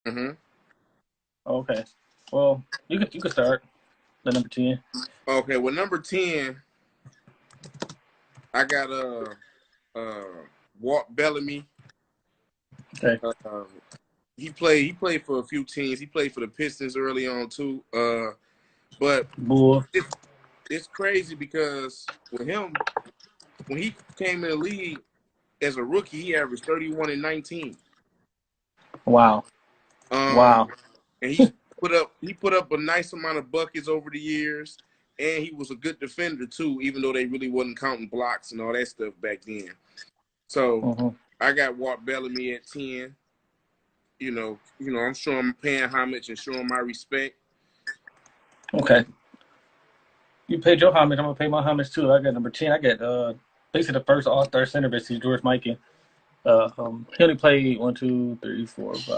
Mm-hmm. Okay. Well, you could start the number 10. Okay, well, number 10, I got Walt Bellamy. Okay. Uh, he played for a few teams. He played for the Pistons early on too. But Bull. it's it's crazy because with him, when he came in the league as a rookie, he averaged 31 and 19. Wow. Um, Wow. and he put up a nice amount of buckets over the years, and he was a good defender too, even though they really wasn't counting blocks and all that stuff back then. So Hmm. I got Walt Bellamy at 10. I'm sure I'm paying homage and showing my respect. Okay. You paid your homage. I'm gonna pay my homage too. I got number 10. I got basically the first All-Star center, basically George Mikan. He only played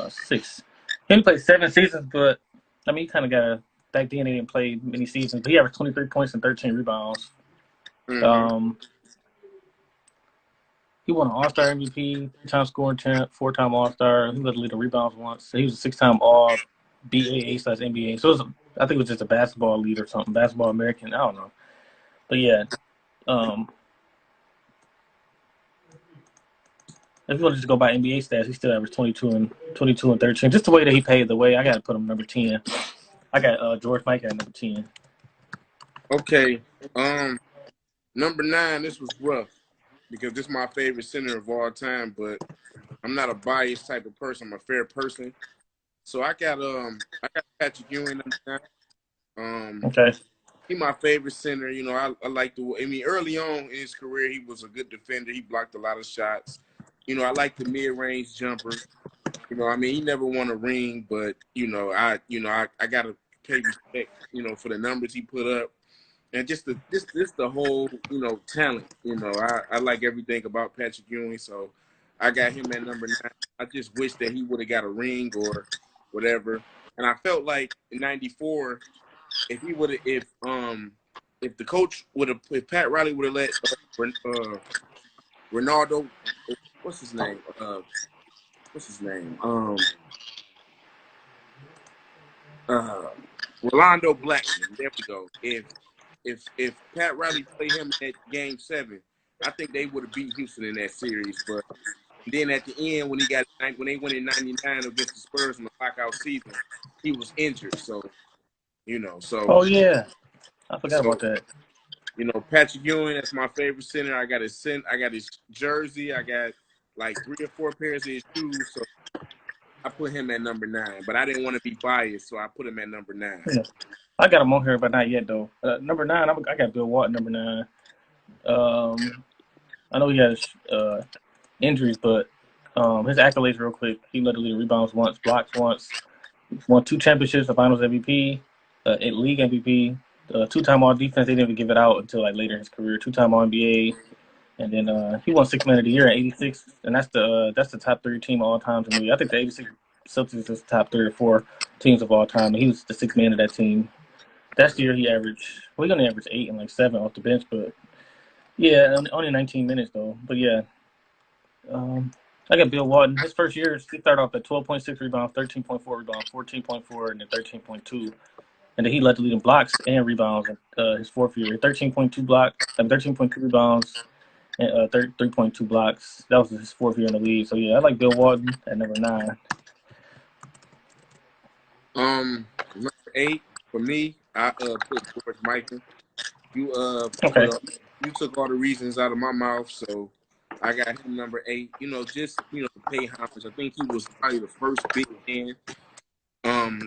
6. He only played 7 seasons, but I mean, he kind of got a. Back then, he didn't play many seasons, but he averaged 23 points and 13 rebounds. Mm-hmm. Um, he won an All-Star MVP, 3-time scoring champ, 4-time All-Star. He led the league in rebounds once. So he was a 6-time All BAA/NBA. So I think it was just a basketball lead or something, basketball American. I don't know, but yeah. Um, if you want to just go by NBA stats, he still averaged 22 and 13. Just the way that he paid the way, I got to put him number 10. I got George Mikan at number 10. Okay. Um, Number 9. This was rough because this is my favorite center of all time, but I'm not a biased type of person. I'm a fair person. So I got Patrick Ewing number 9. Um, Okay. he my favorite center. I like the. I mean, early on in his career, he was a good defender. He blocked a lot of shots. I like the mid range jumper. I mean, he never won a ring, but I gotta pay respect. For the numbers he put up, and just the whole talent. I like everything about Patrick Ewing, so I got him at number 9. I just wish that he would have got a ring or whatever. And I felt like in '94, if he would have, if the coach would have, if Pat Riley would have let Ronaldo, what's his name? What's his name? Uh, Rolando Blackman. There we go. If Pat Riley played him at Game 7, I think they would have beat Houston in that series. But then at the end, when they went in '99 against the Spurs in the lockout season, he was injured. So you know, so Oh yeah, I forgot so about that. Patrick Ewing, that's my favorite center. I got his jersey. I got like 3 or 4 pairs of his shoes. So I put him at number 9. But I didn't want to be biased, so I put him at number 9. Yeah. I got him on here, but not yet though. Number 9, I got Bill Walton number 9. Um, I know he has injuries, but his accolades real quick. He led the league in rebounds once, blocks once, won 2 championships, a Finals MVP, a league MVP, 2-time All Defense. They didn't even give it out until like later in his career. 2-time All NBA, and then he won Six Man of the Year in '86, and that's the top 3 team of all time to me. I think the '86 Celtics is top 3 or 4 teams of all time, and he was the 6th man of that team. That year he averaged, well, he only averaged 8 and like 7 off the bench, but yeah, only 19 minutes though. But yeah, um, I got Bill Walton. His first year, he started off at 12.6 rebounds, 13.4 rebounds, 14.4, and then 13.2. And then he led the lead in blocks and rebounds his 4th year. 13.2 13.2 rebounds, and 3.2 blocks. That was his 4th year in the league. So yeah, I like Bill Walton at number 9. Number 8 for me, I put George Michael. You Okay. you took all the reasons out of my mouth, so I got him number 8. Just to pay homage. I think he was probably the first big man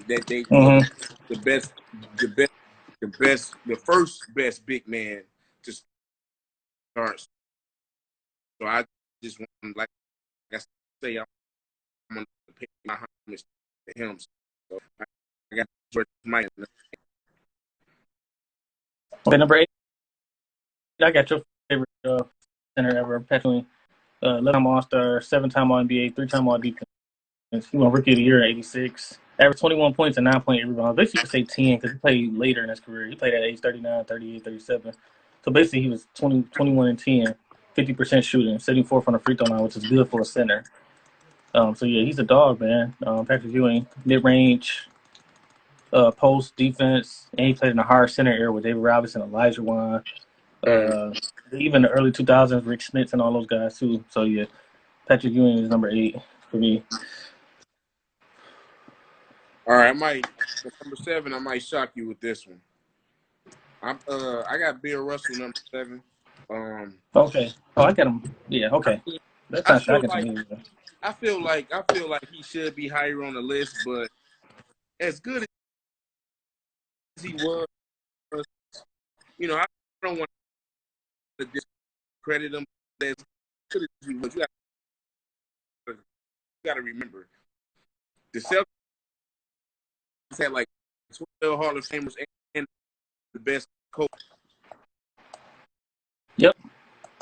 that they Mm-hmm. the best the best the first best big man to start. So I just want, like I say, I'm gonna pay my homage to him. So I got George Michael. Okay, number 8. I got your favorite center ever, Patrick. 11-time All-Star, 7-time All-NBA, 3-time All-Defense. He won Rookie of the Year in '86. Averaged 21 points and 9.8 rebounds. Basically, you could say 10 because he played later in his career. He played at age 39, 38, 37. So basically, he was 21 and 10, 50% shooting, 74 from the free throw line, which is good for a center. So yeah, he's a dog, man. Patrick Ewing, mid range, post defense, and he played in a hard center area with David Robinson, Elijah Wan, Mm. uh, even the early 2000s, Rick Smith, and all those guys too. So yeah, Patrick Ewing is number 8 for me. All right, I might for number 7. I might shock you with this one. I got Bill Russell number 7. Um, Okay. Oh, I got him. Yeah. I Okay. mean, That's I not feel shocking to like me. I feel like he should be higher on the list, but as good as he was, I don't want to discredit him. As good as he was, you got to remember the Celtics had like 12 Hall of Famers and the best coach. Yep.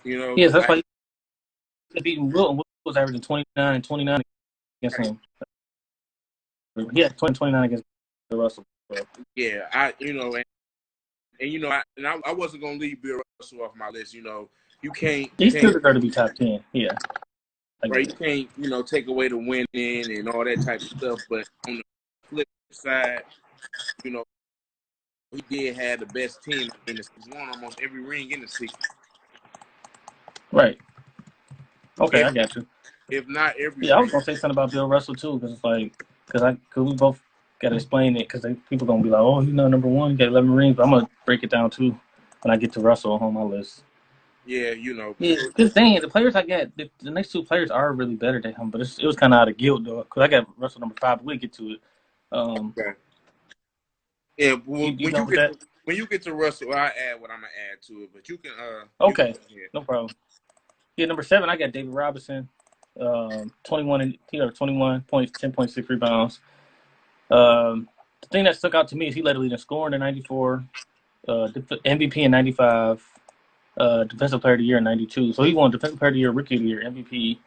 Yes, that's Like why he beating Wilt. Wilt was averaging 29 and 29 against him. Yeah, 29 against Russell. So. yeah, I wasn't gonna leave Bill Russell off my list. You can't you He still can't deserves to be top 10. Yeah, I right get you it. can't take away the winning and all that type of stuff. But on the flip side, you know he did have the best team in the season. Won almost every ring in the season. Right. Okay, If I got you. if not every Yeah, I was ring. gonna say something about Bill Russell too, because it's like, cause we both gotta explain it, because people gonna be like, oh, he's not number 1, he got 11 rings, but I'm gonna break it down too when I get to Russell on my list. Yeah, Yeah, because dang, the players I got, the next 2 players are really better than him, but it was kind of out of guilt though, because I got Russell number 5. We'll get to it. okay. Yeah, You when done you with get that? to when you get to Russell, I add what I'm gonna add to it. But you can Okay, go ahead. no problem. Yeah, number 7, I got David Robinson, 21 and he had 21 points, 10.6 rebounds. The thing that stuck out to me is he led the league in scoring in '94, MVP in '95, Defensive Player of the Year in '92. So he won Defensive Player of the Year, Rookie of the Year, MVP,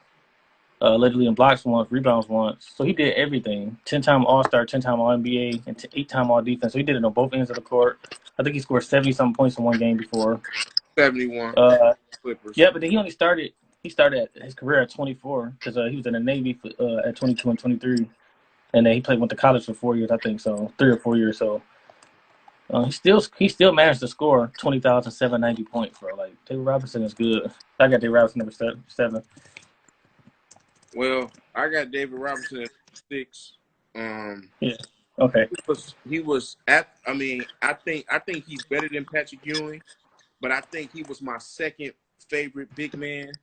led the league in blocks once, rebounds once. So he did everything. 10-time All-Star, 10-time All-NBA, and 8-time All-Defense. So he did it on both ends of the court. I think he scored 70-something points in one game before. 71 Uh, Clippers. yeah, but then he started his career at 24 because he was in the Navy at 22 and 23. And then went to college for 4 years, I think so, 3 or 4 years. So he still managed to score 20,790 points, bro. Like David Robinson is good. I got David Robinson number 7. Well, I got David Robinson at 6. Yeah. Okay. He was at. I mean, I think he's better than Patrick Ewing, but I think he was my second favorite big man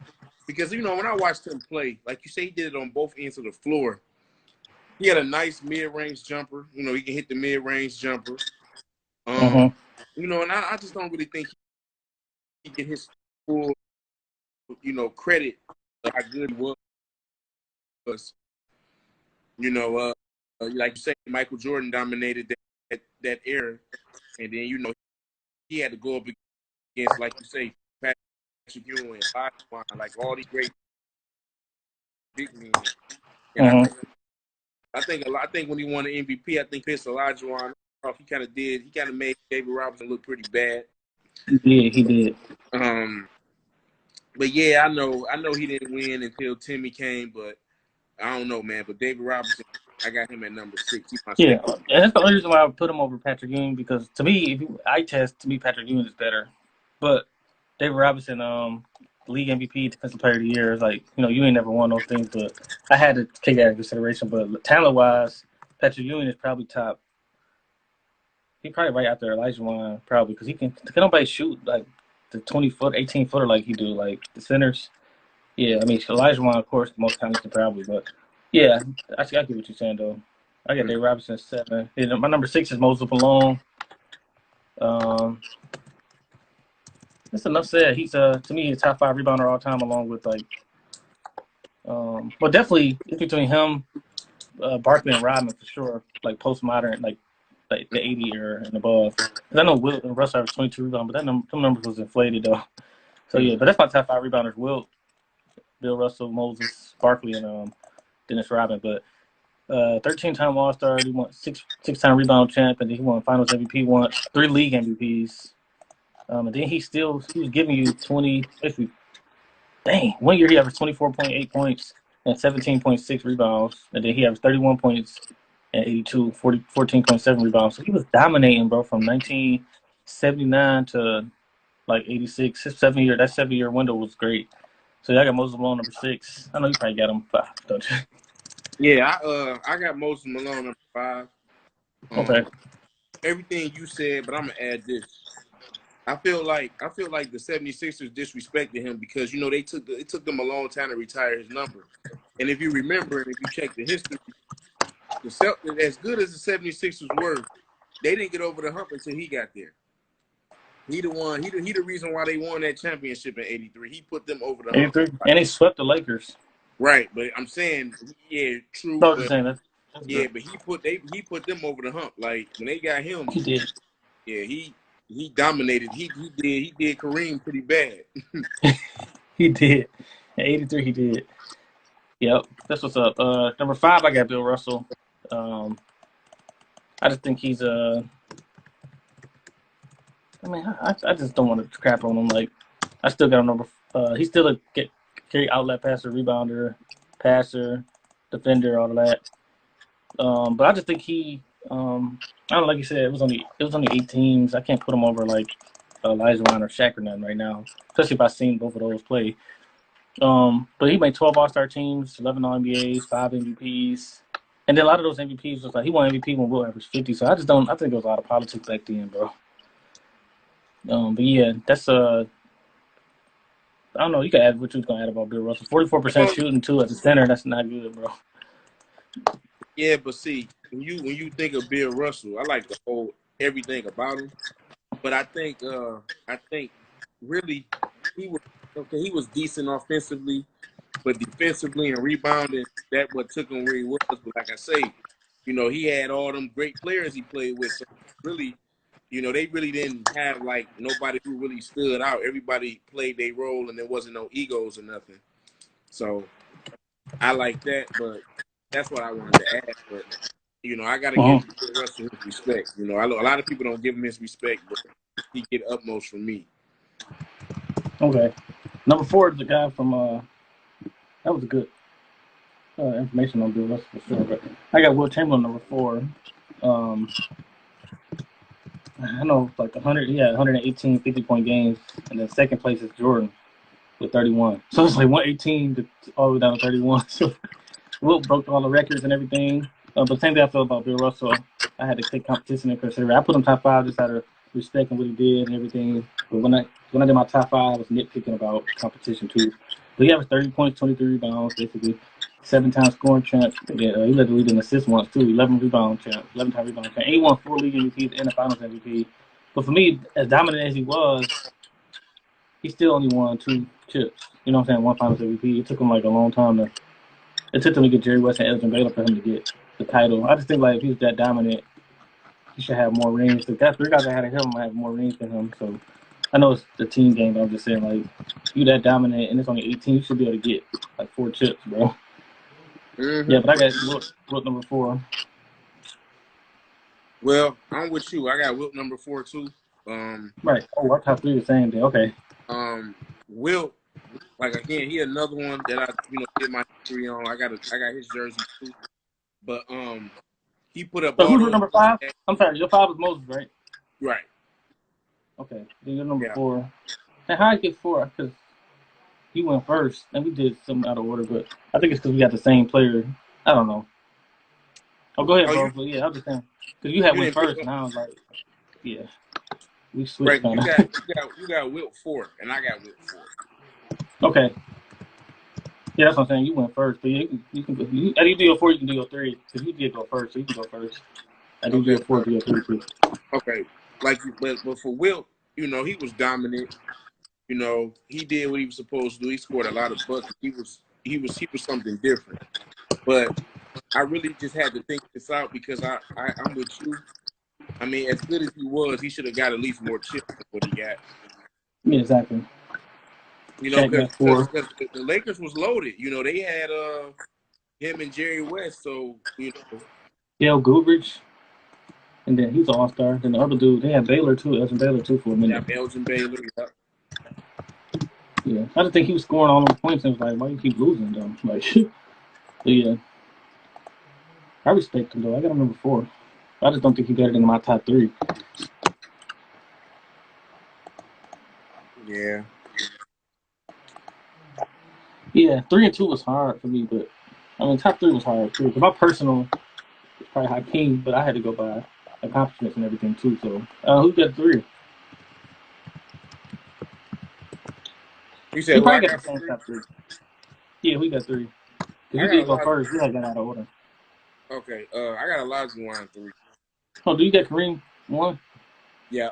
because when I watched him play, like you say, he did it on both ends of the floor. He had a nice mid-range jumper. He can hit the mid-range jumper. Um, Mm-hmm. and I just don't really think he get his full, credit for how good he was. Like you say, Michael Jordan dominated that era, and then he had to go up against, like you say, Patrick Ewing, like all these great big men. And Mm-hmm. I think when he won the MVP, I think pissed Olajuwon off. He kind of made David Robinson look pretty bad. He did. He did. But yeah, I know he didn't win until Timmy came, but I don't know, man. But David Robinson, I got him at number 6. He's my Yeah, second. and that's the only reason why I would put him over Patrick Ewing, because to me, to me, Patrick Ewing is better. But David Robinson, league MVP, Defensive Player of the Year, is like, you ain't never won those things, but I had to take that into consideration. But talent wise, Patrick Ewing is probably top. He probably right after Elijah Wan, probably, because can nobody shoot like the 20-foot, 18-footer like he do, like the centers. Yeah, I mean Elijah Wan, of course, the most talented probably, but yeah, I get what you're saying though. I got Dave Robinson at 7. Yeah, my number 6 is Moses Malone. That's enough said. He's to me he's top 5 rebounder all time, along with but definitely it's between him, Barkley and Rodman for sure. Like postmodern, like the '80 era and above. Because I know Wilt and Russ averaged 22 rebounds, but some numbers was inflated though. So yeah, but that's my top 5 rebounders: Wilt, Bill Russell, Moses, Barkley, and Dennis Rodman. But 13-time All-Star, he won six-time rebound champ, and then he won Finals MVP once, 3 league MVPs. And then he was giving you 20. Basically, dang, one year he averaged 24.8 points and 17.6 rebounds, and then he averaged 31 points and 14.7 rebounds. So he was dominating, bro, from 1979 to like 86. His 7 year window was great. So I got Moses Malone number 6. I know you probably got him 5, don't you? Yeah, I got Moses Malone number 5. Okay. Everything you said, but I'm gonna add this. I feel like the 76ers disrespected him because it took them a long time to retire his number. And if you remember and if you check the history, as good as the 76ers were, they didn't get over the hump until he got there. He the one. He the reason why they won that championship in '83. He put them over the hump. 83. And they swept the Lakers. Right, but I'm saying, yeah, true, No, I'm just but saying that's yeah, good. but he put them over the hump. Like when they got him, He did. yeah, he dominated. He did Kareem pretty bad. He did. In 83, he did. Yep. That's what's up. Number 5, I got Bill Russell. I just think he's I mean, I just don't want to crap on him. Like, I still got him number. He's still a carry outlet passer, rebounder, passer, defender, all of that. But I just think he. I don't know, like you said, it was only 8 teams. I can't put him over like Elijah Wan or Shaq or nothing right now, especially if I've seen both of those play. But he made 12 All-Star teams, 11 All-NBAs, 5 MVPs. And then a lot of those MVPs was like he won MVP when Will averaged 50. So I think there was a lot of politics back then, bro. But yeah, that's I don't know. You can add what you was gonna add about Bill Russell. 44% shooting too as a center. That's not good, bro. Yeah, but see, when you think of Bill Russell, I like the whole everything about him. But I think really he was decent offensively, but defensively and rebounding, that what took him where he was. But like I say, he had all them great players he played with. So really, they really didn't have like nobody who really stood out. Everybody played their role, and there wasn't no egos or nothing. So I like that, but that's what I wanted to add. But I got to give Bill Russell his respect. A lot of people don't give him his respect, but he get utmost from me. Okay, number 4 is the guy from that was a good information on Bill Russell for sure. But I got Will Chamberlain number 4. I know like 100. He had 118 50-point games, and then second place is Jordan with 31. So it's like 118 to all the way down to 31. So Wilt broke all the records and everything. But same thing I feel about Bill Russell. I had to take competition into consideration. I put him top 5 just out of respect and what he did and everything. But when I did my top 5, I was nitpicking about competition too. But he averaged 30 points, 23 rebounds, basically 7-time scoring champ. Yeah, he led the league in assists once too. 11 rebound champ, 11-time rebound champ. And he won 4 league MVPs and the Finals MVP. But for me, as dominant as he was, he still only won 2 chips. You know what I'm saying? 1 Finals MVP. It took him like a long time to. It took them to get Jerry West and Elgin Baylor for him to get the title. I just think like if he's that dominant, he should have more rings. The 3 guys that had him have more rings than him. So I know it's the team game, but I'm just saying like you that dominant and it's only 18, you should be able to get like 4 chips, bro. Mm-hmm. Yeah, but I got Wilt number 4. Well, I'm with you. I got Wilt number 4 too. Right. Oh, our top 3 the same thing. Okay. Wilt, like again, he another one that I did my history on. I got his jersey too. But he put up so all who's your number 5? I'm sorry, your 5 was Moses, right? Right. Okay. Then you're number 4. And how I get 4? Because you went first, and we did something out of order, but I think it's because we got the same player. I don't know. Oh, go ahead, bro. But yeah, I'm just saying. Because you went first, and I was like, yeah. We switched right. You got Wilt 4, and I got Wilt 4. Okay. Yeah, that's what I'm saying. You went first, but you can go. You do your 4, you can do your 3. Because you did go first, so you can go first. I do your 4, do your 3 too. Okay. But for Wilt, he was dominant. He did what he was supposed to do. He scored a lot of buckets. He was something different. But I really just had to think this out because I'm with you. I mean, as good as he was, he should have got at least more chips than what he got. Yeah, exactly. Because the Lakers was loaded. They had him and Jerry West. So Dale Goodrich, and then he's an all-star. Then the other dude, they had Baylor too, Elgin Baylor too for a minute. Yeah, Elgin Baylor. Yeah, I just think he was scoring all those points, and it was like, why you keep losing them? Like, But yeah, I respect him though. I got him number 4. I just don't think he's better than my top 3. Yeah. Yeah, 3 and 2 was hard for me, but I mean top 3 was hard too. My personal is probably Hakeem, but I had to go by accomplishments and everything too. So who got 3? You said We who I probably got got the for same three? top 3. Yeah, we got 3. Because I you got did go Elijah. first. We had got out of order. Okay. I got Elijah 3. Oh, do you got Kareem 1? Yeah.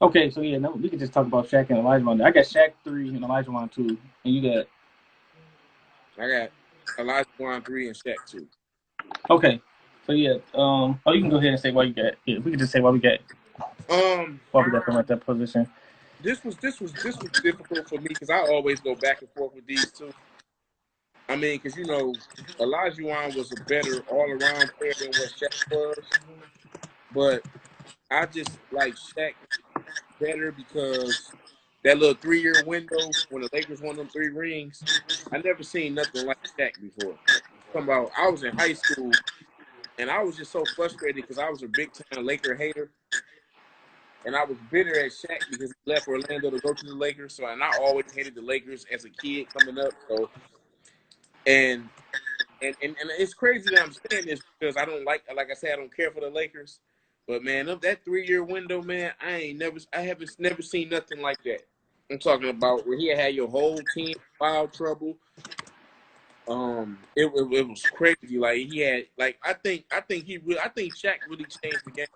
Okay, so yeah, no, we can just talk about Shaq and Elijah 1. I got Shaq 3 and Elijah 2. And you got I got Elijah 3 and Shaq 2. okay. So yeah, you can go ahead and say why you got. Yeah, we can just say Um, why we got them at that position. this was difficult for me because I always go back and forth with these two. I mean, because Elijah was a better all around player than what Shaq was, but I just like Shaq better because that little 3-year window when the Lakers won them 3 rings, I never seen nothing like Shaq before. Talking about I was in high school and I was just so frustrated because I was a big time Laker hater. And I was bitter at Shaq because he left Orlando to go to the Lakers. So, and I always hated the Lakers as a kid coming up. So, and and it's crazy that I'm saying this because I don't like I said, I don't care for the Lakers. But man, of that 3-year window, man, I haven't never seen nothing like that. I'm talking about where he had your whole team foul trouble. It was crazy. Like he had, like I think Shaq really changed the game.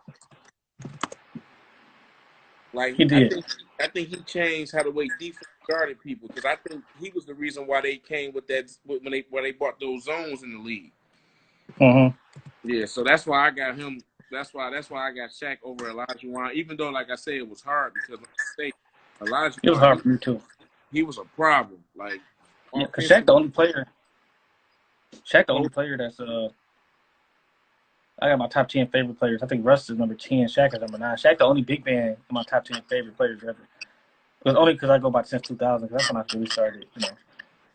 Like He did. I think he changed how the way defense guarded people because I think he was the reason why they came with that when they brought those zones in the league. Mm-hmm. Yeah, so that's why I got him. That's why I got Shaq over Elijah. Even though, like I said, it was hard because like I say, Elijah It was hard for me too. he was a problem. Like Yeah, cause offensively. Shaq the only player that's I got my top 10 favorite players. I think Russ is number 10. Shaq is number 9. Shaq the only big man in my top 10 favorite players ever. But only because I go by since 2000. Cause that's when I really started.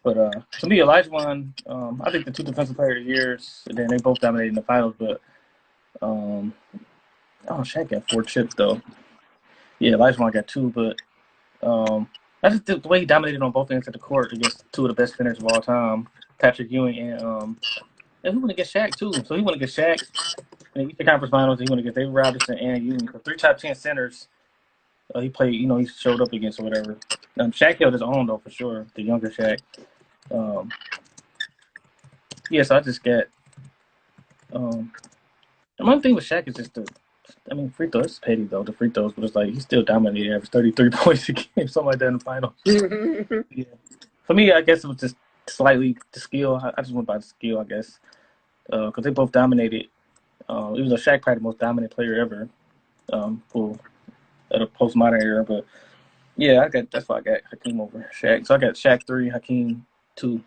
But to me, Elijah I think the 2 defensive player of the years, and then they both dominated in the finals. But Shaq got 4 chips though. Yeah, Elijah got 2, but that's just the way he dominated on both ends of the court against 2 of the best defenders of all time, Patrick Ewing and he went against Shaq too. So he went against Shaq in the Eastern Conference Finals. He went against David Robinson and Ewing. So 3 top 10 centers. He played. He showed up against or whatever. Shaq held his own though for sure. The younger Shaq. Yeah, so I just got. The one thing with Shaq is just free throws. It's petty though, the free throws, but it's like he still dominated, average 33 points a game, something like that in the finals. Yeah. For me, I guess it was just slightly the skill. I just went by the skill, I guess, because they both dominated. Even though Shaq probably the most dominant player ever, for at a postmodern era, but yeah, that's why I got Hakeem over Shaq. So I got Shaq 3, Hakeem 2.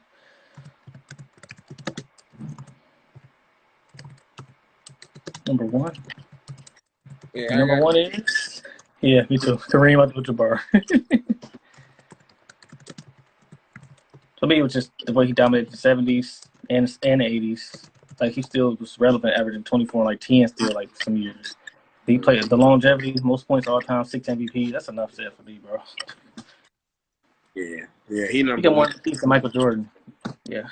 Number 1. Yeah, And I number got 1 is me too. Kareem Abdul-Jabbar. For me, it was just the way he dominated the 70s and the 80s. Like, he still was relevant, averaging 24 and, 10 still, some years. He played the longevity, most points all time, 6 MVP. That's enough said for me, bro. yeah. He He number got one. one piece of Michael Jordan. Yeah.